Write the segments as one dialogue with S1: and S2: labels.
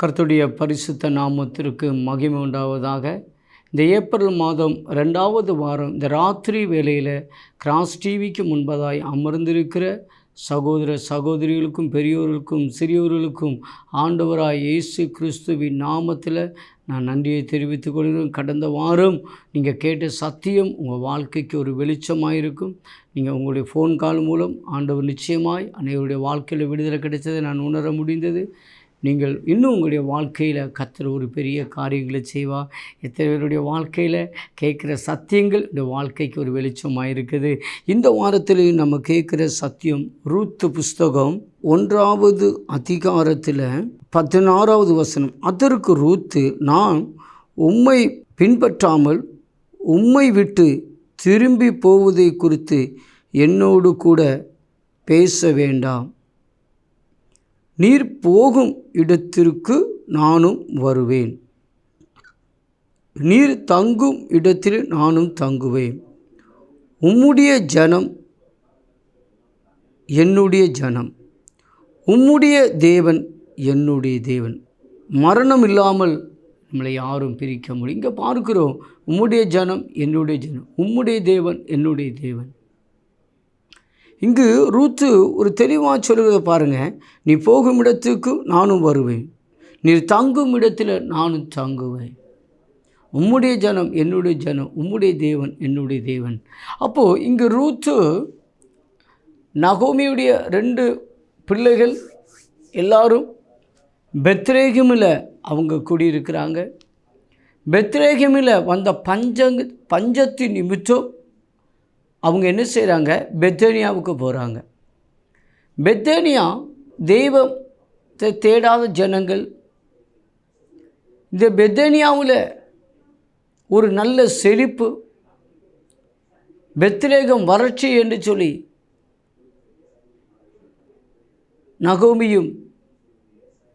S1: கர்த்தருடைய பரிசுத்த நாமத்திற்கு மகிமை உண்டாவதாக. இந்த ஏப்ரல் மாதம் 2வது வாரம் இந்த ராத்திரி வேளையில் கிராஸ் டிவிக்கு முன்பதாய் அமர்ந்திருக்கிற சகோதர சகோதரிகளுக்கும் பெரியோர்களுக்கும் சிறியோர்களுக்கும் ஆண்டவராய் இயேசு கிறிஸ்துவின் நாமத்தில் நான் நன்றியை தெரிவித்துக் கொள்கிறேன். கடந்த வாரம் நீங்கள் கேட்ட சத்தியம் உங்கள் வாழ்க்கைக்கு ஒரு வெளிச்சமாக இருக்கும். நீங்கள் உங்களுடைய ஃபோன் கால் மூலம் ஆண்டவர் நிச்சயமாய் அனைவருடைய வாழ்க்கையில் விடுதலை கிடைத்ததை நான் உணர முடிந்தது. நீங்கள் இன்னும் உங்களுடைய வாழ்க்கையில் கர்த்தர் ஒரு பெரிய காரியங்களை செய்வார். எத்தனை பேருடைய வாழ்க்கையில் கேட்குற சத்தியங்கள் இந்த வாழ்க்கைக்கு ஒரு வெளிச்சமாக இருக்குது. இந்த வாரத்தில் நம்ம கேட்குற சத்தியம் ரூத்து புஸ்தகம் 1வது அதிகாரத்தில் 16வது வசனம். அதற்கு ரூத்து, நான் உம்மை பின்பற்றாமல் உம்மை விட்டு திரும்பி போவதை குறித்து என்னோடு கூட பேச வேண்டாம். நீர் போகும் இடத்திற்கு நானும் வருவேன், நீர் தங்கும் இடத்தில் நானும் தங்குவேன். உம்முடைய ஜனம் என்னுடைய ஜனம், உம்முடைய தேவன் என்னுடைய தேவன். மரணம் இல்லாமல் நம்மளை யாரும் பிரிக்க முடியும். இங்கே பார்க்கிறோம், உம்முடைய ஜனம் என்னுடைய ஜனம், உம்முடைய தேவன் என்னுடைய தேவன். இங்கு ரூத்து ஒரு தெளிவாக சொல்கிறத பாருங்கள். நீ போகும் இடத்துக்கு நானும் வருவேன், நீர் தங்கும் இடத்தில் நானும் தங்குவேன். உம்முடைய ஜனம் என்னுடைய ஜனம், உம்முடைய தேவன் என்னுடைய தேவன். அப்போது இங்கு ரூத்து நகோமியுடைய 2 பிள்ளைகள் எல்லாரும் பெத்லேகேமில் அவங்க குடியிருக்கிறாங்க. பெத்லேகேமில் வந்த பஞ்சத்தின் நிமித்தம் அவங்க என்ன செய்கிறாங்க, பெத்தேனியாவுக்கு போகிறாங்க. பெத்தேனியா தெய்வத்தை தேடாத ஜனங்கள். இந்த பெத்தேனியாவில் ஒரு நல்ல செழிப்பு, பெத்லேகம் வறட்சி என்று சொல்லி நகோமியும்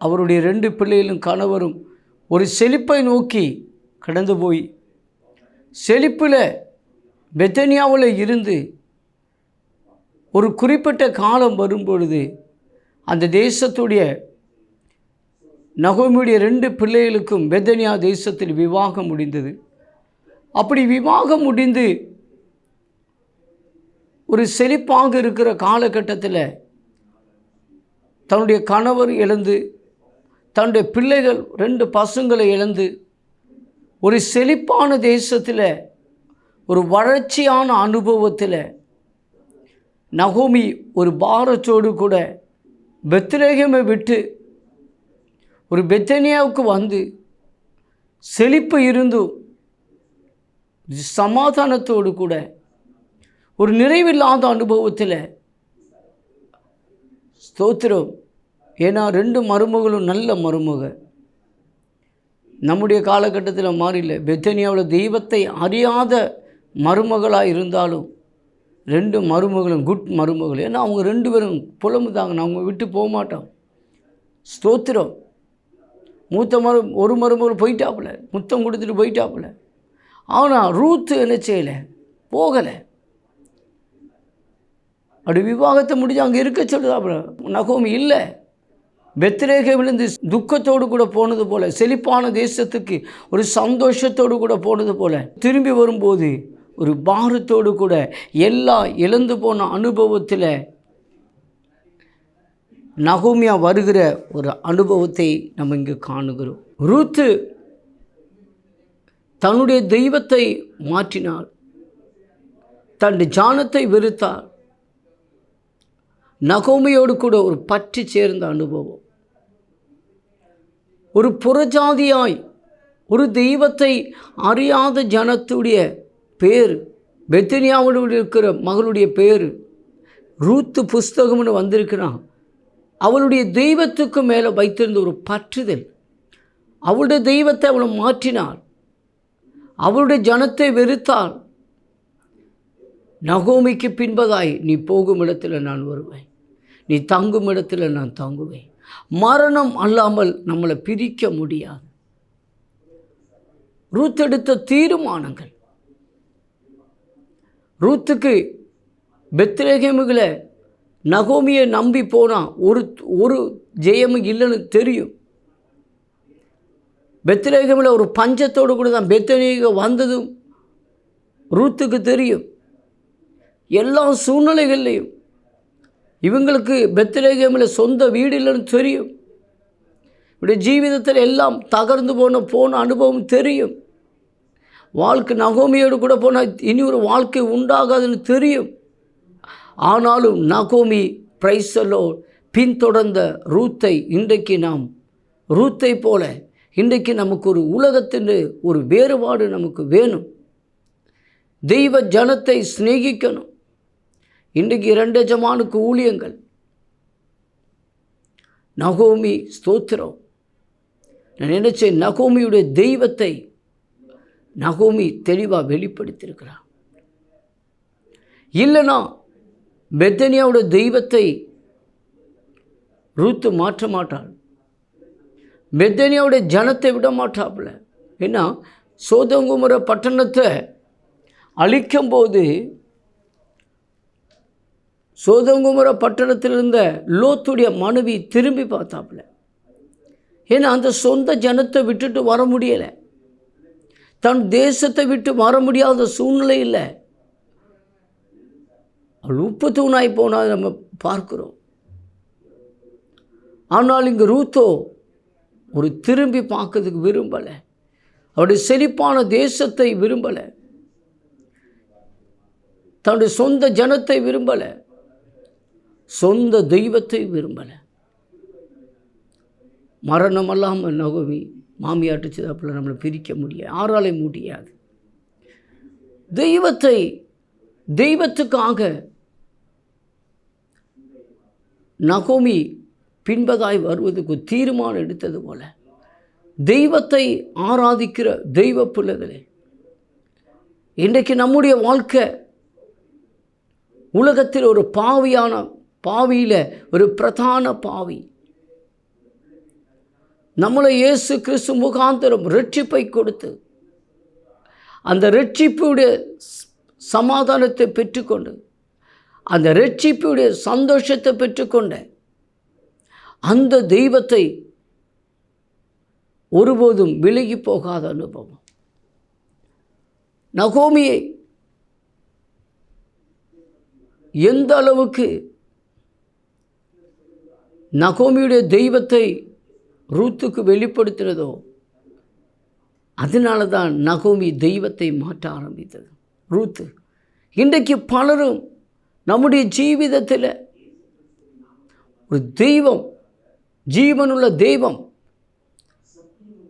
S1: அவருடைய 2 பிள்ளைகளும் கணவரும் ஒரு செழிப்பை நோக்கி கடந்து போய் செழிப்பில் பெத்தேனியாவில் இருந்து ஒரு குறிப்பிட்ட காலம் வரும்பொழுது அந்த தேசத்துடைய நகோமியுடைய 2 பிள்ளைகளுக்கும் பெத்தேனியா தேசத்தில் விவாகம் முடிந்தது. அப்படி விவாகம் முடிந்து ஒரு செழிப்பாக இருக்கிற காலகட்டத்தில் தன்னுடைய கணவர் இழந்து, தன்னுடைய பிள்ளைகள் 2 பசங்களை இழந்து, ஒரு செழிப்பான தேசத்தில் ஒரு வறட்சியான அனுபவத்தில் நகோமி ஒரு பாரத்தோடு கூட பெத்லேகேமை விட்டு ஒரு பெத்தேனியாவுக்கு வந்து செழிப்பு இருந்தும் சமாதானத்தோடு கூட ஒரு நிறைவில்லாத அனுபவத்தில், ஸ்தோத்திரம். ஏன்னா 2 மருமகளும் நல்ல மருமக. நம்முடைய காலகட்டத்தில் மாறில. பெத்தேனியாவில் தெய்வத்தை அறியாத மருமகளாக இருந்தாலும் 2 மருமகளும் குட் மருமகள். ஏன்னா அவங்க 2 பேரும் புலம்புதாங்க, நான் அவங்க விட்டு போக மாட்டோம். ஸ்தோத்திரம். மூத்த ஒரு மருமகள் போயிட்டாப்புல, முத்தம் கொடுத்துட்டு போயிட்டாப்புல. ஆனால் ரூத்து என்ன செய்யலை, போகலை. அப்படி விவாகத்தை முடிஞ்சு அங்கே இருக்க சொல்லுதாப்புல. நகோமி இல்லை, பெத்லேகேமிலிருந்து துக்கத்தோடு கூட போனது போல், செழிப்பான தேசத்துக்கு ஒரு சந்தோஷத்தோடு கூட போனது போல் திரும்பி வரும்போது ஒரு பாரத்தோடு கூட எல்லாம் இழந்து போன அனுபவத்தில் நகோமியா வருகிற ஒரு அனுபவத்தை நம்ம இங்கு காணுகிறோம். ரூத்து தன்னுடைய தெய்வத்தை மாற்றினாள், தன்னுடைய ஜானத்தை வெறுத்தாள். நகோமியோடு கூட ஒரு பற்றி சேர்ந்த அனுபவம். ஒரு புறஜாதியாய் ஒரு தெய்வத்தை அறியாத ஜனத்துடைய பேர், பெத்தேனியாவோடு இருக்கிற மகளுடைய பேர் ரூத்து புஸ்தகம்னு வந்திருக்கிறான். அவளுடைய தெய்வத்துக்கு மேலே வைத்திருந்த ஒரு பற்றுதல். அவளுடைய தெய்வத்தை அவளை மாற்றினாள், அவளுடைய ஜனத்தை வெறுத்தாள். நகோமிக்கு பின்பதாய், நீ போகும் இடத்துல நான் வருவேன், நீ தங்கும் இடத்துல நான் தங்குவேன். மரணம் அல்லாமல் நம்மளை பிரிக்க முடியாது. ரூத் எடுத்த தீர்மானங்கள். ரூத்துக்கு பெத்லேகேமில் நகோமியை நம்பி போனால் ஒரு ஜெயமும் இல்லைன்னு தெரியும். பெத்லகேமில் ஒரு பஞ்சத்தோடு கூட தான் பெத்தனிக்கு வந்ததும் ரூத்துக்கு தெரியும். எல்லா சூழ்நிலைகள்லையும் இவங்களுக்கு பெத்லகேமில் சொந்த வீடு இல்லைன்னு தெரியும். இப்படி ஜீவிதத்தில் எல்லாம் தகர்ந்து போன அனுபவம் தெரியும். வாழ்க்கை நகோமியோடு கூட போனால் இனி ஒரு வாழ்க்கை உண்டாகாதுன்னு தெரியும். ஆனாலும் நகோமி பிரைஸலோ பின்தொடர்ந்த ரூத்தை இன்றைக்கு நாம் ரூத்தை போல இன்றைக்கு நமக்கு ஒரு உலகத்தின் ஒரு வேறுபாடு நமக்கு வேணும். தெய்வ ஜனத்தை சிநேகிக்கணும். இன்றைக்கு 2 எஜமானுக்கு ஊழியங்கள். நகோமி ஸ்தோத்திரம். நான் நினைச்சேன் நகோமியுடைய தெய்வத்தை நகோமி தெளிவாக வெளிப்படுத்தியிருக்கிறார். இல்லைனா பெத்தனியாவுடைய தெய்வத்தை ரூத்து மாற்ற மாட்டாள். பெத்தனியாவுடைய ஜனத்தை விட மாட்டாப்புல. ஏன்னா சோதோம் கொமோரா பட்டணத்தை அழிக்கும்போது சோதோம் கொமோரா பட்டணத்தில் இருந்த லோத்துடைய மனைவி திரும்பி பார்த்தாப்புல. ஏன்னா அந்த சொந்த ஜனத்தை விட்டுட்டு வர முடியலை. தன் தேசத்தை விட்டு வர முடியாத சூழ்நிலை இல்லை. அவள் உப்பு தூணாய் போனால் நம்ம பார்க்கிறோம். ஆனால் இங்கு ரூத்தோ ஒரு திரும்பி பார்க்கறதுக்கு விரும்பலை. அவருடைய செழிப்பான தேசத்தை விரும்பலை. தன்னுடைய சொந்த ஜனத்தை விரும்பலை. சொந்த தெய்வத்தை விரும்பலை. மரணம் அல்லாமல் நகோமி மாமியாட்டு சிதாப்பில் நம்மளை பிரிக்க முடியாது. யாராலே முடியாது. தெய்வத்துக்காக நகோமி பின்பதாய் வருவதற்கு தீர்மானம் எடுத்தது போல தெய்வத்தை ஆராதிக்கிற தெய்வ பிள்ளைகளே, இன்றைக்கு நம்முடைய வாழ்க்கை உலகத்தில் ஒரு பாவியில் ஒரு பிரதான பாவி. நம்மளை இயேசு கிறிஸ்து முகாந்தரம் ரட்சிப்பை கொடுத்து அந்த ரட்சிப்புடைய சமாதானத்தை பெற்றுக்கொண்டு அந்த ரட்சிப்புடைய சந்தோஷத்தை பெற்றுக்கொண்ட அந்த தெய்வத்தை ஒருபோதும் விலகி போகாத அனுபவம். நகோமியை எந்த அளவுக்கு நகோமியுடைய தெய்வத்தை ரூத்துக்கு வெளிப்படுத்தினதோ அதனால தான் நகோமி தெய்வத்தை மாற்ற ஆரம்பித்தது. ரூத்து இன்றைக்கு பலரும் நம்முடைய ஜீவிதத்தில் ஒரு தெய்வம், ஜீவனுள்ள தெய்வம்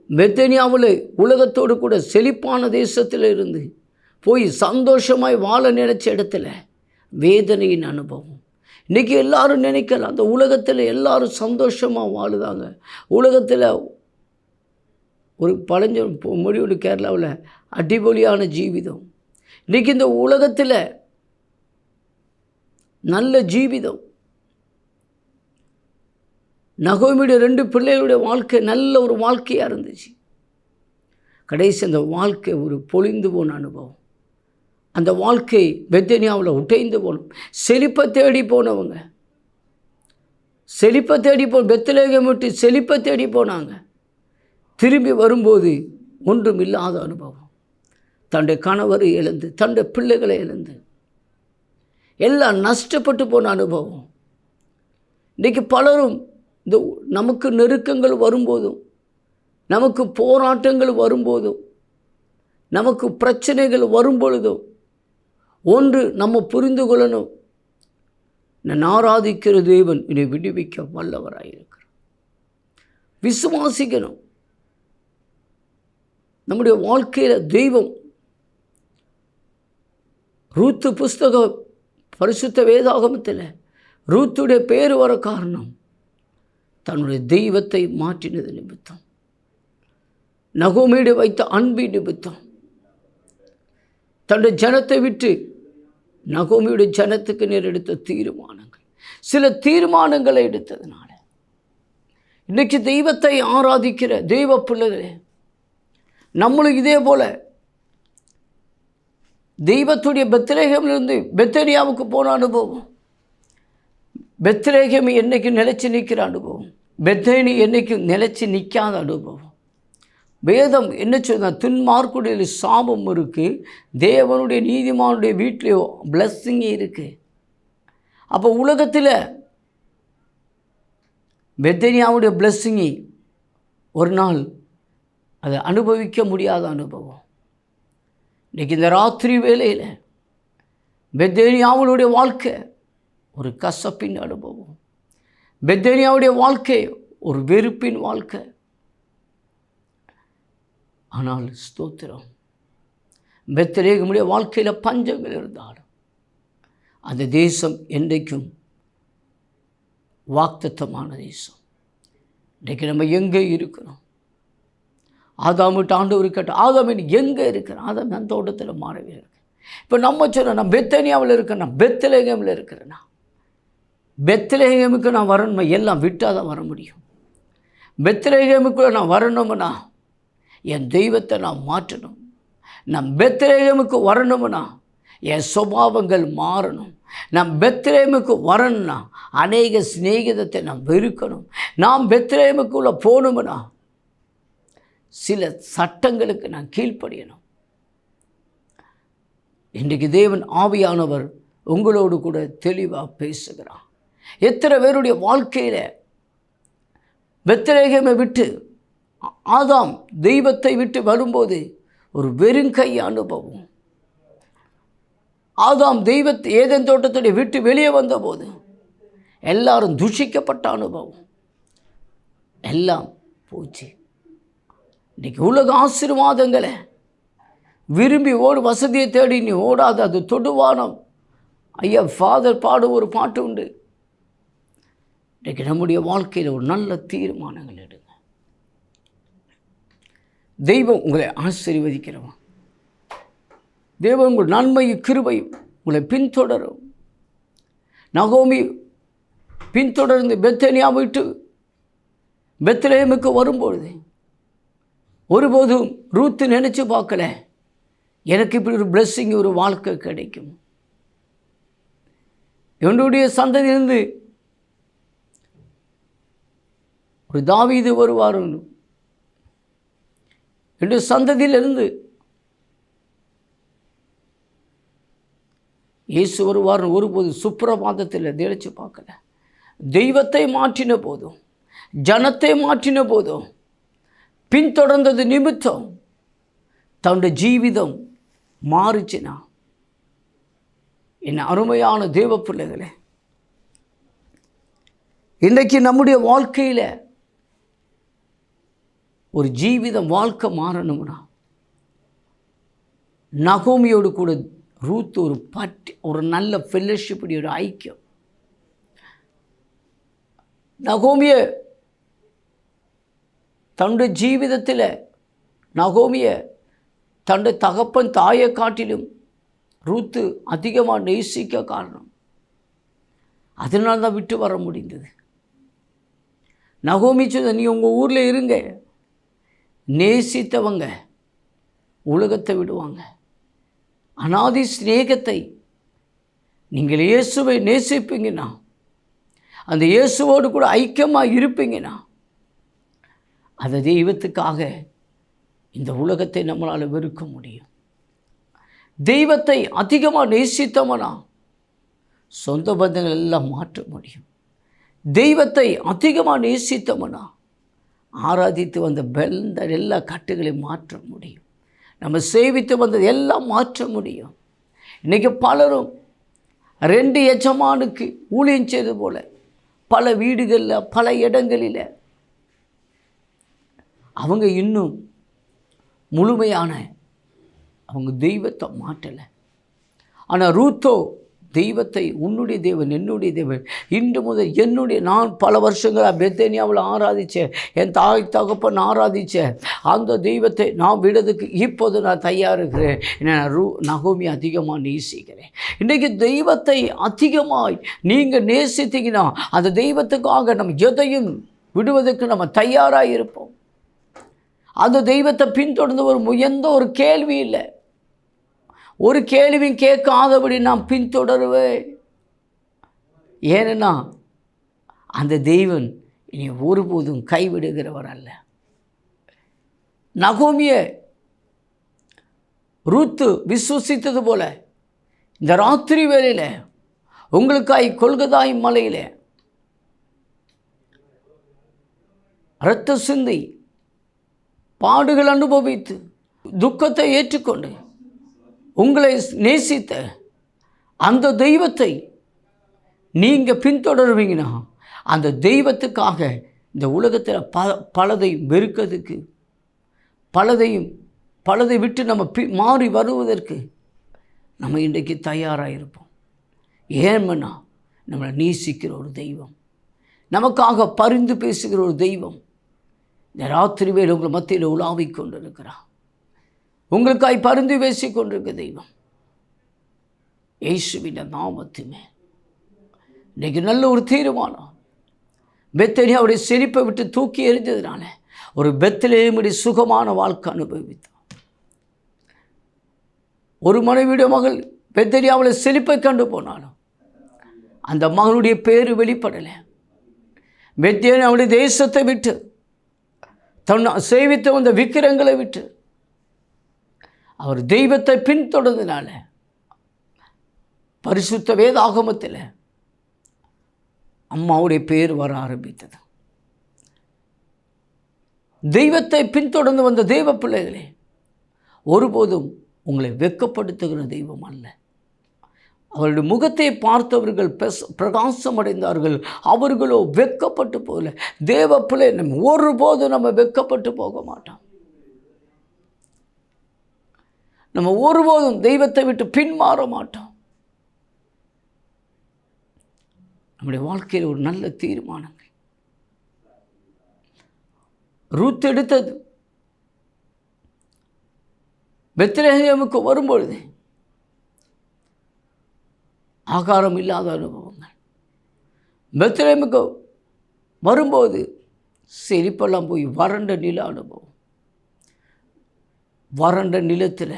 S1: பெத்தனியாவில் உலகத்தோடு கூட செழிப்பான தேசத்தில் இருந்து போய் சந்தோஷமாய் வாழ நினைச்ச இடத்துல வேதனையின் அனுபவம். இன்றைக்கி எல்லாரும் நினைக்கலாம் அந்த உலகத்தில் எல்லாரும் சந்தோஷமாக வாழுதாங்க. உலகத்தில் ஒரு பழஞ்ச மொழியோடு கேரளாவில் அடிபொலியான ஜீவிதம். இன்றைக்கி இந்த உலகத்தில் நல்ல ஜீவிதம். நகோமியுடைய 2 பிள்ளைகளுடைய வாழ்க்கை நல்ல ஒரு வாழ்க்கையாக இருந்துச்சு. கடைசி அந்த வாழ்க்கை ஒரு பொழிந்து போன அனுபவம். அந்த வாழ்க்கை பெத்தனியாவில் உடைந்து போனோம். செழிப்பை தேடி போனவங்க பெத்லகேம் விட்டு செழிப்பை தேடி போனாங்க. திரும்பி வரும்போது ஒன்றும் இல்லாத அனுபவம். தன்னுடைய கணவரை இழந்து தன்னுடைய பிள்ளைகளை இழந்து எல்லாம் நஷ்டப்பட்டு போன அனுபவம். இன்றைக்கி பலரும் இந்த நமக்கு நெருக்கங்கள் வரும்போதும் நமக்கு போராட்டங்கள் வரும்போதும் நமக்கு பிரச்சனைகள் வரும்பொழுதும் ஒன்று நம்ம புரிந்து கொள்ளணும், நான் ஆராதிக்கிற தேவன் என்னை விடுவிக்க வல்லவராயிருக்கிறார். விசுவாசிக்கணும். நம்முடைய வாழ்க்கையில் தெய்வம் ரூத்து புஸ்தகம் பரிசுத்த வேதாகமத்தில் ரூத்துடைய பேர் வர காரணம் தன்னுடைய தெய்வத்தை மாற்றினது நிமித்தம், நகோமியிட வைத்த அன்பின் நிமித்தம், தன்னுடைய ஜனத்தை விட்டு நகோமியுடைய ஜனத்துக்கு நேர் எடுத்த தீர்மானங்கள், சில தீர்மானங்களை எடுத்ததுனால இன்றைக்கு தெய்வத்தை ஆராதிக்கிற தெய்வ பிள்ளைகளே, நம்மளும் இதே போல் தெய்வத்துடைய பெத்லகேமிலிருந்து பெத்தனியாவுக்கு போன அனுபவம், பெத்லகேம் என்னைக்கு நிலைச்சி நிற்கிற அனுபவம், பெத்தனி என்னைக்கு நிலைச்சி நிற்காத அனுபவம், வேதம் என்ன சொல்லுங்க, துன்மார்க்குடைய சாபம் இருக்குது, தேவனுடைய நீதிமானுடைய வீட்டிலேயோ பிளஸ்ஸிங்கே இருக்குது. அப்போ உலகத்தில் பெத்தனியாவுடைய பிளஸ்ஸிங்கை ஒரு நாள் அதை அனுபவிக்க முடியாத அனுபவம். இன்றைக்கி இந்த ராத்திரி வேளையில் பெத்தனியாவுடைய வாழ்க்கை ஒரு கசப்பின் அனுபவம், பெத்தனியாவுடைய வாழ்க்கை ஒரு வெறுப்பின் வாழ்க்கை. ஆனால் ஸ்தோத்திரம், பெத்லகேமுடைய வாழ்க்கையில் பஞ்சங்கள் இருந்தாலும் அந்த தேசம் என்றைக்கும் வாக்தத்தமான தேசம். இன்றைக்கு நம்ம எங்கே இருக்கிறோம்? ஆதாமிட்டு ஆண்டவர் கேட்டால் ஆதாமின் எங்கே இருக்கிறோம்? ஆதாம் அந்த தோட்டத்தில் மாறவே இருக்கு. இப்போ நம்ம சொல்கிறோம், நான் பெத்தனியாவில் இருக்கிறேன், நான் பெத்லகேமில் இருக்கிறேன்னா, பெத்லகேமுக்கு நான் வரணுமா? எல்லாம் விட்டால் தான் வர முடியும். பெத்லகேமுக்குள்ளே நான் வரணும்னா என் தெய்வத்தை நான் மாற்றணும். நான் பெத்லகேமுக்கு வரணும்னா என் சுபாவங்கள் மாறணும். நான் பெத்லகேமுக்கு வரணும்னா அநேக சிநேகிதத்தை நான் வெறுக்கணும். நான் பெத்லகேமுக்குள்ளே போகணும்னா சில சட்டங்களுக்கு நான் கீழ்ப்படியணும். இன்றைக்கு தேவன் ஆவியானவர் உங்களோடு கூட தெளிவாக பேசுகிறான். எத்தனை பேருடைய வாழ்க்கையில் பெத்லகேமை விட்டு ஆதாம் தெய்வத்தை விட்டு வரும்போது ஒரு வெறுங்கை அனுபவம். ஆதாம் தெய்வத்தை ஏதேன் தோட்டத்துடைய விட்டு வெளியே வந்தபோது எல்லாரும் துஷிக்கப்பட்ட அனுபவம். எல்லாம் போச்சு. இன்றைக்கி உலக ஆசீர்வாதங்களை விரும்பி ஓடு, வசதியை தேடி நீ ஓடாது, அது தொடுவானம். ஐயா ஃபாதர் பாடும் ஒரு பாட்டு உண்டு. இன்றைக்கி நம்முடைய வாழ்க்கையில் ஒரு நல்ல தீர்மானங்கள் எடுங்க. தெய்வம் உங்களை ஆசீர்வதிக்கிறவன். தெய்வம் உங்கள் நன்மையும் கிருபையும் உங்களை பின்தொடரும். நகோமி பின்தொடர்ந்து பெத்தனியா விட்டு பெத்லகேமுக்கு வரும்பொழுது ஒருபோதும் ரூத்து நினச்சி பார்க்கல, எனக்கு இப்படி ஒரு பிளெஸ்ஸிங், ஒரு வாழ்க்கை கிடைக்கும், என்னுடைய சந்ததியிலிருந்து ஒரு தாவீது வருவார், என்னுடைய சந்ததியிலிருந்து இயேசு வருவார் ஒருபோது சுப்பிரபாதத்தில் நினைச்சு பார்க்கல. தெய்வத்தை மாற்றின போதும், ஜனத்தை மாற்றின போதும், பின்தொடர்ந்தது நிமித்தம் தன்னுடைய ஜீவிதம் மாறிச்சுனா. என் அருமையான தேவ பிள்ளைகளே, இன்றைக்கு நம்முடைய வாழ்க்கையில் ஒரு ஜீவிதம் வாழ்க்கை மாறணும்னா நகோமியோடு கூட ரூத் ஒரு நல்ல ஃபெல்லோஷிப், ஒரு ஐக்கியம். நகோமியை தன்னுடைய ஜீவிதத்தில் நகோமியை தன்னுடைய தகப்பன் தாயை காட்டிலும் ரூத்து அதிகமாக நேசிக்க காரணம். அதனால தான் விட்டு வர முடிந்தது. நகோமி சொல்ல, நீ உங்கள் ஊரில் இருங்க, நேசித்தவங்க உலகத்தை விடுவாங்க. அநாதி சிநேகத்தை நீங்கள் இயேசுவை நேசிப்பீங்கன்னா, அந்த இயேசுவோடு கூட ஐக்கியமாக இருப்பீங்கன்னா, அந்த தெய்வத்துக்காக இந்த உலகத்தை நம்மளால் வெறுக்க முடியும். தெய்வத்தை அதிகமாக நேசித்தோம்னா சொந்த பந்தங்கள் எல்லாம் மாற்ற முடியும். தெய்வத்தை அதிகமாக நேசித்தோம்னா ஆராதித்து வந்த எல்லா கட்டுகளையும் மாற்ற முடியும். நம்ம சேவித்து வந்தது எல்லாம் மாற்ற முடியும். இன்றைக்கி பலரும் 2 எஜமானுக்கு ஊழியம் செய்தது போல பல வீடுகளில், பல இடங்களில் அவங்க இன்னும் முழுமையான அவங்க தெய்வத்தை மாற்றலை. ஆனால் ரூத்தோ தெய்வத்தை, உன்னுடைய தேவன் என்னுடைய தேவன், இன்று முதல் என்னுடைய, நான் பல வருஷங்களாக பெத்தேனியாவில் ஆராதித்தேன், என் தாய் தகப்பன் ஆராதித்தேன் அந்த தெய்வத்தை நான் விடுறதுக்கு இப்போது நான் தயார் இருக்கிறேன். நான் நகோமி அதிகமாக நேசிக்கிறேன். இன்றைக்கு தெய்வத்தை அதிகமாய் நீங்கள் நேசித்தீங்கன்னா அந்த தெய்வத்துக்காக நம்ம எதையும் விடுவதற்கு நம்ம தயாராக இருப்போம். அந்த தெய்வத்தை பின்தொடர்ந்து எந்த ஒரு கேள்வி இல்லை, ஒரு கேள்வியும் கேட்காதபடி நான் பின்தொடருவேன். ஏன்னா அந்த தெய்வன் இனி ஒருபோதும் கைவிடுகிறவர் அல்ல. நகோமியை ரூத்து விசுவசித்தது போல இந்த ராத்திரி வேளையில் உங்களுக்காய் கொல்கதாய் மலையில் இரத்த சிந்தி பாடுகள் அனுபவித்து துக்கத்தை ஏற்றுக்கொண்டு உங்களை நேசித்த அந்த தெய்வத்தை நீங்கள் பின்தொடருவீங்கன்னா அந்த தெய்வத்துக்காக இந்த உலகத்தில் பலதை வெறுக்கிறதுக்கு பலதை விட்டு நம்ம மாறி வருவதற்கு நம்ம இன்றைக்கு தயாராக இருப்போம். ஏன்னா நம்மளை நேசிக்கிற ஒரு தெய்வம், நமக்காக பரிந்து பேசுகிற ஒரு தெய்வம் இந்த ராத்திரி வேளை உங்கள் மத்தியில் உலாவிக் கொண்டிருக்கிறார். உங்களுக்காய் பரிந்து பேசி கொண்டிருக்க தெய்வம் இயேசுவின் நாமத்துமே. இன்றைக்கு நல்ல ஒரு தீர்மானம். பெத்தனியாவுடைய செழிப்பை விட்டு தூக்கி எறிஞ்சதுனால ஒரு பெத்லகேமுடைய சுகமான வாழ்க்கை அனுபவித்தார். ஒரு மனைவியுடைய மகள் பெத்தனியாவில் செழிப்பை கண்டு போனாலும் அந்த மகளுடைய பேர் வெளிப்படலை. பெத்லகேமுடைய தேசத்தை விட்டு தன் சேவித்த வந்த விக்கிரங்களை விட்டு அவர் தெய்வத்தை பின்தொடர்ந்ததினால பரிசுத்த வேதாகமத்தில் அம்மாவுடைய பேர் வர ஆரம்பித்தது. தெய்வத்தை பின்தொடர்ந்து வந்த தெய்வ பிள்ளைகளே, ஒருபோதும் உங்களை வெட்கப்படுத்துகிற தெய்வம் அல்ல. அவருடைய முகத்தை பார்த்தவர்கள் பிரகாசம் அடைந்தார்கள், அவர்களோ வெட்கப்பட்டு போகல. தேவ பிள்ளை ஒருபோதும் நம்ம வெட்கப்பட்டு போக மாட்டோம். நம்ம ஒருபோதும் தெய்வத்தை விட்டு பின்மாற மாட்டோம். நம்முடைய வாழ்க்கையில் ஒரு நல்ல தீர்மானங்கள். ரூத் எடுத்தது பெத்லகேமுக்கு வரும்பொழுது ஆகாரம் இல்லாத அனுபவங்கள். பெத்லகேமுக்கு வரும்போது செழிப்பெல்லாம் போய் வறண்ட நில அனுபவம். வறண்ட நிலத்தில்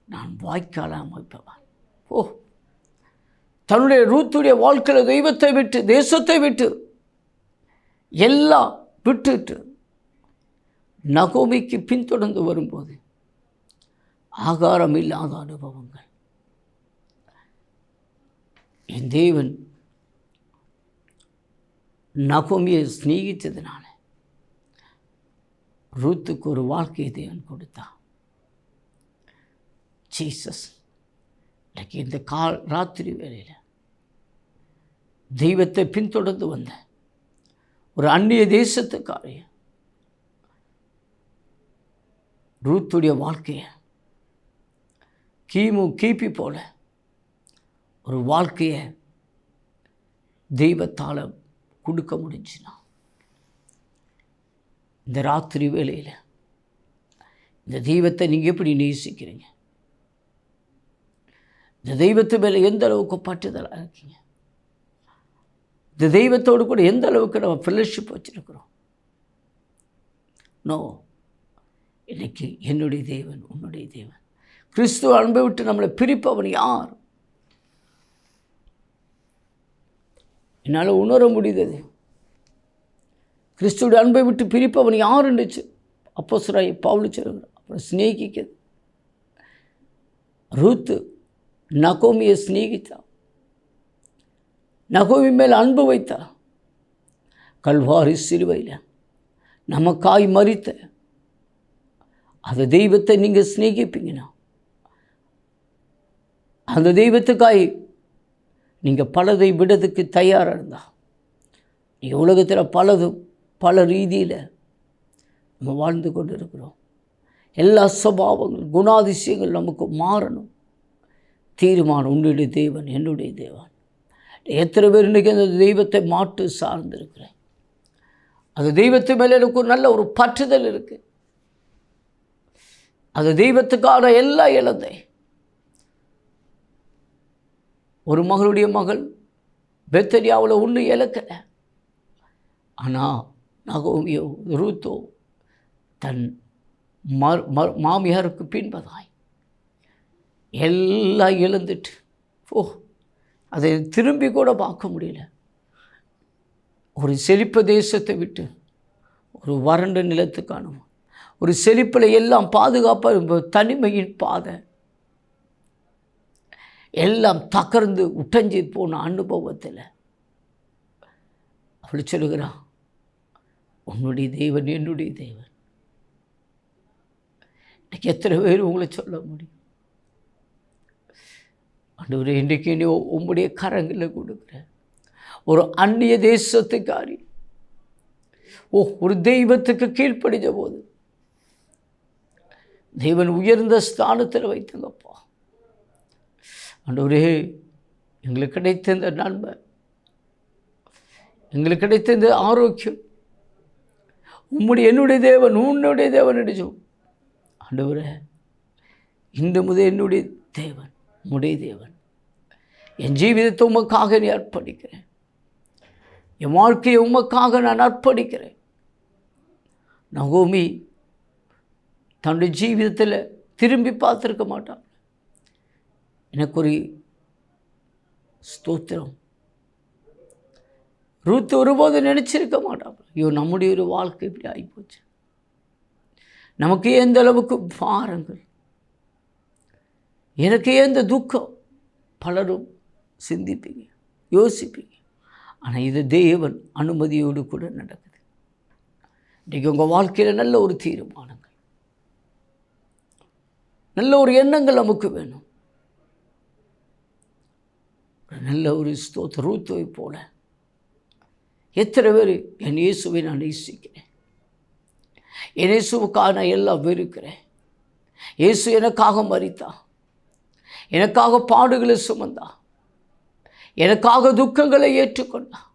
S1: நான் வாய்க்கால அமைப்பவன். தன்னுடைய ரூத்துடைய வாழ்க்கையில் தெய்வத்தை விட்டு தேசத்தை விட்டு எல்லாம் விட்டுட்டு நகோமிக்கு பின்தொடர்ந்து வரும்போது ஆகாரம் இல்லாத அனுபவங்கள். என் தேவன் நகோமியை சிநேகித்ததினால ரூத்துக்கு ஒரு வாழ்க்கையை தேவன் கொடுத்தான். ஜீசஸ் இன்னைக்கு இந்த ராத்திரி வேளையில் தெய்வத்தை பின்தொடர்ந்து வந்த ஒரு அந்நிய தேசத்துக்காரிய ரூத்துடைய வாழ்க்கையை கிபி போல ஒரு வாழ்க்கையை தெய்வத்தால் கொடுக்க முடிஞ்சுன்னா இந்த ராத்திரி வேளையில் இந்த தெய்வத்தை நீங்கள் எப்படி நேசிக்கிறீங்க? இந்த தெய்வத்து மேலே எந்த அளவுக்கு பற்றுதலாக இருக்கீங்க? இந்த தெய்வத்தோடு கூட எந்த அளவுக்கு நம்ம ஃபெல்லோஷிப் வச்சுருக்கிறோம்? நோ, இன்னைக்கு என்னுடைய தேவன் உன்னுடைய தேவன். கிறிஸ்துவ அன்பை விட்டு நம்மளை பிரிப்பவன் யார்? என்னால் உணர முடிந்தது. கிறிஸ்துவோட அன்பை விட்டு பிரிப்பவன் யார் இருந்துச்சு அப்போஸ்தலனாகிய பவுல் சொல்கிறார். அப்புறம் சிநேகிக்கிறது. ரூத்து நகோமியை சிநேகித்தா, நகோமி மேல் அன்பு வைத்தா. கல்வாரி சிலுவையில் நமக்காய் மரித்த அந்த தெய்வத்தை நீங்கள் சிநேகிப்பீங்கன்னா, அந்த தெய்வத்துக்காய் நீங்கள் பலதை விடத்துக்கு தயாராக இருந்தால், நீங்கள் உலகத்தில் பல ரீதியில் நம்ம வாழ்ந்து கொண்டு இருக்கிறோம். எல்லா சுபாவங்கள் குணாதிசயங்கள் நமக்கு மாறணும். தீர்மானம் உன்னுடைய தேவன் என்னுடைய தேவன். எத்தனை பேர் இன்றைக்கி அந்த தெய்வத்தை மாட்டு சார்ந்திருக்கிறேன். அந்த தெய்வத்து மேலே எனக்கு ஒரு நல்ல ஒரு பற்றுதல் இருக்குது. அந்த தெய்வத்துக்கான எல்லாம் இழந்தேன். ஒரு மகளுடைய மகள் பெத்தனியாவில் ஒன்றும் இழக்கலை. ஆனால் நகோமியோ ரூத்தோ தன் மாமியாருக்கு பின்பதாய் எல்லாம் இழந்துட்டு அதை திரும்பி கூட பார்க்க முடியல. ஒரு செழிப்ப தேசத்தை விட்டு ஒரு வறண்ட நிலத்துக்கான ஒரு செழிப்பில் எல்லாம் பாதுகாப்பாக தனிமையின் பாதை எல்லாம் தகர்ந்து உடைஞ்சு போன அனுபவத்தில் அவள் சொல்லுகிறான், உன்னுடைய தேவன் என்னுடைய தேவன். இன்றைக்கி எத்தனை பேர் உங்களை சொல்ல முடியும்? ஆண்டவரே, இன்றைக்கு நீ உம்முடைய கரங்களில் கொடுக்குற ஒரு அந்நிய தேசத்துக்காரி ஒரு தெய்வத்துக்கு கீழ்ப்படிஞ்ச போது தேவன் உயர்ந்த ஸ்தானத்தில் வைத்தங்கப்பா. ஆண்டவரே, எங்களுக்கு கிடைத்த இந்த நன்மை, எங்களுக்கு கிடைத்த இந்த ஆரோக்கியம் என்னுடைய தேவன் உன்னுடைய தேவன் நினைச்சோம். ஆண்டவரே, இன்று முதல் என்னுடைய தேவன் உம்முடைய தேவன். என் ஜீவிதத்தை உமக்காக நீ அர்ப்பணிக்கிறேன். என் வாழ்க்கையை உமக்காக நான் அர்ப்பணிக்கிறேன். நகோமி தன்னுடைய ஜீவிதத்தில் திரும்பி பார்த்துருக்க மாட்டான். எனக்கு ஒரு ஸ்தோத்திரம். ரூத் ஒருபோது நினச்சிருக்க மாட்டான், ஐயோ நம்முடைய ஒரு வாழ்க்கை இப்படி ஆகிப்போச்சு, நமக்கு எந்த அளவுக்கு பாரங்கள், எனக்கு எந்த துக்கம். பலரும் சிந்திப்பீங்க, யோசிப்பீங்க. ஆனால் இது தேவன் அனுமதியோடு கூட நடக்குது. இன்றைக்கி உங்கள் வாழ்க்கையில் நல்ல ஒரு தீர்மானங்கள், நல்ல ஒரு எண்ணங்கள் நமக்கு வேணும். நல்ல ஒரு ஸ்தோத்திர ரூத்தை போல எத்தனை பேர் என் இயேசுவை நான் நேசிக்கிறேன், என் இயேசுவுக்காக நான் எல்லாம் வெறுக்கிறேன், இயேசு எனக்காக மரித்தான், எனக்காக பாடுகளை சுமந்தான், எனக்காக துக்கங்களை ஏற்றுக்கொண்டான்,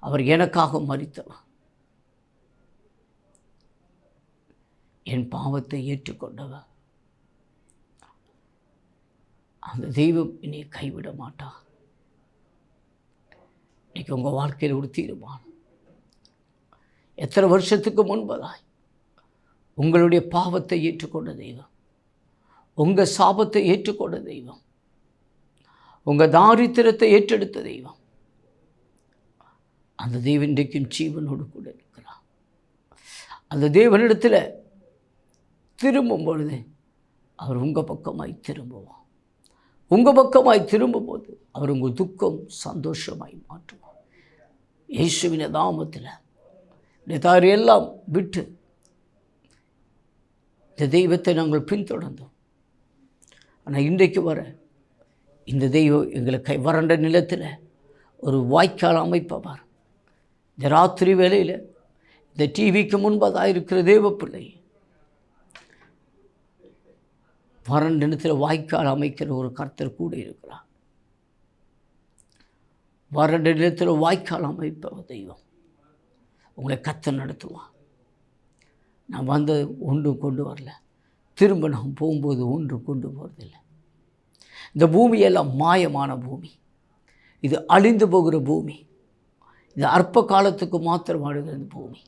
S1: அவர் எனக்காக மரித்தவர், என் பாவத்தை ஏற்றுக்கொண்டவர். அந்த தெய்வம் என்னை கைவிட மாட்டார். இன்றைக்கி உங்கள் வாழ்க்கையில் ஒரு தீர்மானம். எத்தனை வருஷத்துக்கு முன்பதாய் உங்களுடைய பாவத்தை ஏற்றுக்கொண்ட தெய்வம், உங்கள் சாபத்தை ஏற்றுக்கொண்ட தெய்வம், உங்கள் தாரித்திரத்தை ஏற்றெடுத்த தெய்வம், அந்த தெய்வம் இன்றைக்கும் ஜீவனோடு கூட இருக்கிறார். அந்த தேவனிடத்தில் திரும்பும் பொழுது அவர் உங்கள் பக்கமாய் திரும்புவார். உங்கள் பக்கமாய் திரும்பும்போது அவர் உங்கள் துக்கம் சந்தோஷமாய் மாற்றுவார். இயேசுவின் நாமத்தில் இந்த தாரையெல்லாம் விட்டு இந்த தெய்வத்தை நாங்கள் பின்தொடர்ந்தோம். ஆனால் இன்றைக்கு வர இந்த தெய்வம் எங்களை வறண்ட நிலத்தில் ஒரு வாய்க்கால் அமைப்பவர். இந்த ராத்திரி வேளையில் இந்த டிவிக்கு முன்பதாக இருக்கிற தேவ பிள்ளை வறண்ட நிலத்தில் வாய்க்கால் அமைக்கிற ஒரு கர்த்தர் கூட இருக்கிறார். வறண்ட நிலத்தில் வாய்க்கால் அமைப்பவர் தெய்வம் உங்களை கர்த்தர் நடத்துவான். நான் வந்தது ஒன்றும் கொண்டு வரல, திரும்ப நான் போகும்போது ஒன்றும் கொண்டு போகிறதில்லை. இந்த பூமியெல்லாம் மாயமான பூமி, இது அழிந்து போகிற பூமி, இது அற்ப காலத்துக்கு மாத்திரம் வாழுகிற இந்த பூமி.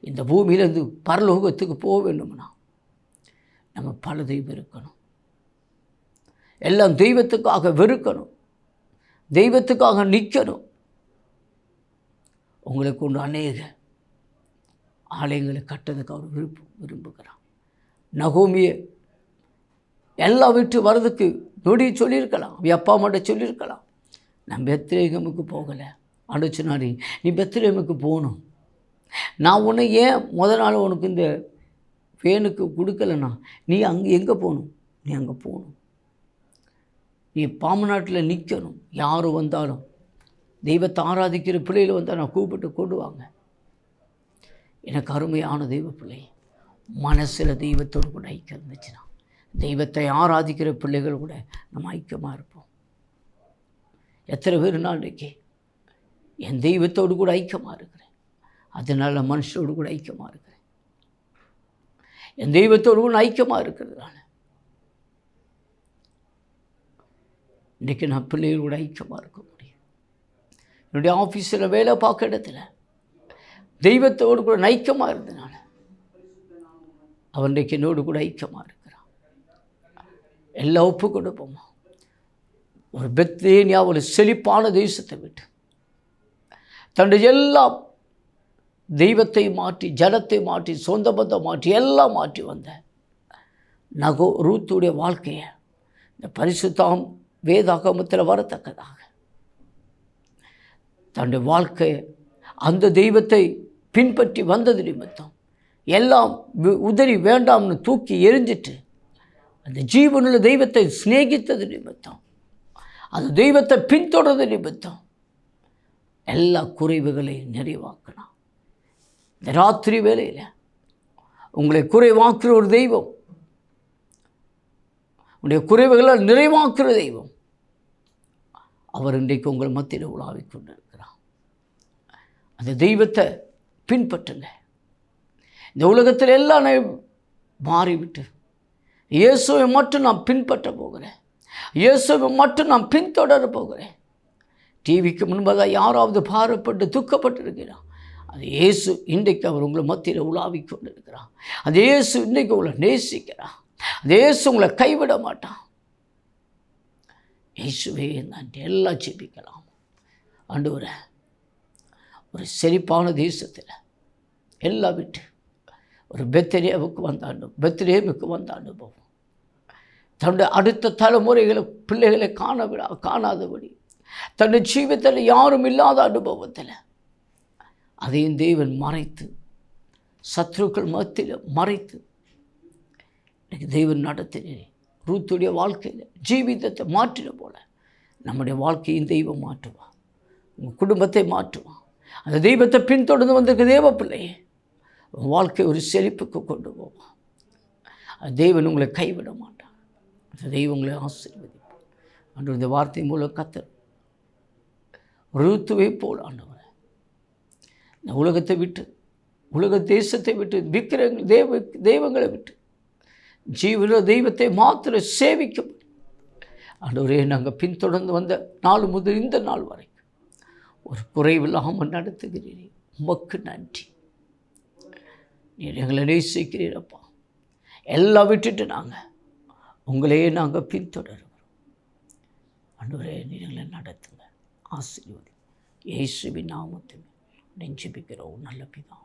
S1: இந்த பூமியிலேருந்து பரலோகத்துக்கு போக வேண்டும்னா நம்ம பலதையும் வெறுக்கணும். எல்லாம் தெய்வத்துக்காக வெறுக்கணும், தெய்வத்துக்காக நிற்கணும். உங்களை கொண்டு அநேக ஆலயங்களை கட்டுறதுக்கு அவர் விரும்புகிறான். நகோமியை எல்லாம் விட்டு வர்றதுக்கு நொடி சொல்லியிருக்கலாம், அப்பா அம்மாட்ட சொல்லியிருக்கலாம், நான் பெத்லேகமுக்கு போகலை. அனுச்சுனாரி நீ பெத்லேகமுக்கு போகணும், நான் உன்னை ஏன் நாள் உனக்கு இந்த வேனுக்கு கொடுக்கலண்ணா, நீ அங்கே எங்கே போகணும், நீ அங்கே போகணும், நீ பாம்பு நாட்டில் நிற்கணும். யார் வந்தாலும் தெய்வத்தை ஆராதிக்கிற பிள்ளைகள் வந்தால் நான் கூப்பிட்டு கொண்டு வாங்க. எனக்கு அருமையான தெய்வ பிள்ளை மனசில் தெய்வத்தோடு கூட ஐக்கியம் இருந்துச்சுன்னா தெய்வத்தை ஆராதிக்கிற பிள்ளைகள் கூட நம்ம ஐக்கியமாக இருப்போம். எத்தனை பேர் நான் இன்றைக்கி என் தெய்வத்தோடு கூட ஐக்கியமாக இருக்கிறேன், அதனால் மனுஷனோடு கூட ஐக்கியமாக இருக்கிறேன். என் தெய்வத்தோடு கூட ஐக்கியமாக இருக்கிறதுனால இன்றைக்கி நான் பிள்ளைகள் கூட ஐக்கியமாக இருக்க முடியும். என்னுடைய ஆஃபீஸில் வேலை பார்க்க இடத்துல தெய்வத்தோடு கூட ஐக்கியமாக இருந்ததுனால அவன் இன்றைக்கு என்னோடு கூட ஐக்கியமாக இருக்கிறான். எல்லாம் ஒப்பு கொடுப்போமா? ஒரு பெத்லேனியா ஒரு செழிப்பான தேசத்தை விட்டு தன்னுடைய எல்லாம் தெய்வத்தை மாற்றி, ஜனத்தை மாற்றி, சொந்த பந்தம் மாற்றி, எல்லாம் மாற்றி வந்த ரூத்துடைய வாழ்க்கையை இந்த பரிசுத்தாம் வேதாகமத்தில் வரத்தக்கதாக தன்னுடைய வாழ்க்கையை அந்த தெய்வத்தை பின்பற்றி வந்தது நிமித்தம் எல்லாம் உதறி வேண்டாம்னு தூக்கி எரிஞ்சிட்டு அந்த ஜீவனுள்ள தெய்வத்தை சிநேகித்தது நிமித்தம், அந்த தெய்வத்தை பின்தொடர்றது நிமித்தம் எல்லா குறைவுகளையும் நிறைவாக்கினான். இந்த ராத்திரி வேளையில் உங்களை குறைவாக்குற ஒரு தெய்வம், உங்களுடைய குறைவுகளை நிறைவாக்குற தெய்வம், அவர் இன்றைக்கு உங்கள் மத்தியில் உலாவிக் கொண்டிருக்கிறார். அந்த தெய்வத்தை பின்பற்றுங்க. இந்த உலகத்தில் எல்லாம் மாறிவிட்டு இயேசுவை மட்டும் நான் பின்பற்ற போகிறேன், இயேசுவை மட்டும் நான் பின்தொடர போகிறேன். டிவிக்கு முன்பதாக யாராவது பாரப்பட்டு துக்கப்பட்டு இருக்கிறான், அது இயேசு இன்றைக்கு அவர் உங்களை மத்தியில் உலாவிக் கொண்டு இருக்கிறான். அது இயேசு இன்றைக்கு உங்களை நேசிக்கிறான். அது இயேசு உங்களை கைவிட மாட்டான். இயேசுவே நான் எல்லாம் ஜெபிக்கலாம். ஆண்டவரே, ஒரு செழிப்பான தேசத்தில் எல்லாம் விட்டு ஒரு பெத்லெகேமுக்கு வந்த அனுபவம், தன்னுடைய அடுத்த தலைமுறைகளை பிள்ளைகளை காணாதபடி தன்னுடைய ஜீவிதத்தில் யாரும் இல்லாத அனுபவத்தில் அதையும் தேவன் மறைத்து, சத்ருக்கள் மத்தியில் மறைத்து எனக்கு தேவன் நடத்தினேன். ரூத்துடைய வாழ்க்கையில் ஜீவிதத்தை மாற்றின போல நம்முடைய வாழ்க்கையும் தெய்வம் மாற்றுவான், உங்கள் குடும்பத்தை மாற்றுவான். அந்த தெய்வத்தை பின்தொடர்ந்து வந்திருக்க தேவ பிள்ளையே, வாழ்க்கை ஒரு செழிப்புக்கு கொண்டு போவான். அந்த தேவன் உங்களை கைவிட மாட்டான். அந்த தெய்வம் உங்களை ஆசீர்வதிப்பான். அன்று இந்த வார்த்தை மூலம் கத்தர் ரூத்துவை போல் ஆண்டவரை இந்த உலகத்தை விட்டு, உலக தேசத்தை விட்டு, தெய்வங்களை விட்டு ஜீவன தெய்வத்தை மாத்திர சேவிக்கும் ஆண்டவரே, நாங்கள் பின்தொடர்ந்து வந்த நாள் முதல் இந்த நாள் வரைக்கும் ஒரு குறைவில்லாமல் நடத்துகிறீரே, உமக்கு நன்றி. நீர் எங்களை நேசிக்கிறீரப்பா. எல்லாம் விட்டுட்டு நாங்கள் உங்களையே நாங்கள் பின்தொடருகிறோம். ஆண்டவரே, நீர் எங்களை நடத்துங்க, ஆசீர்வதி. இயேசுவின் நாமத்தில் ஜெபிக்கிறோம் நல்ல பிதா.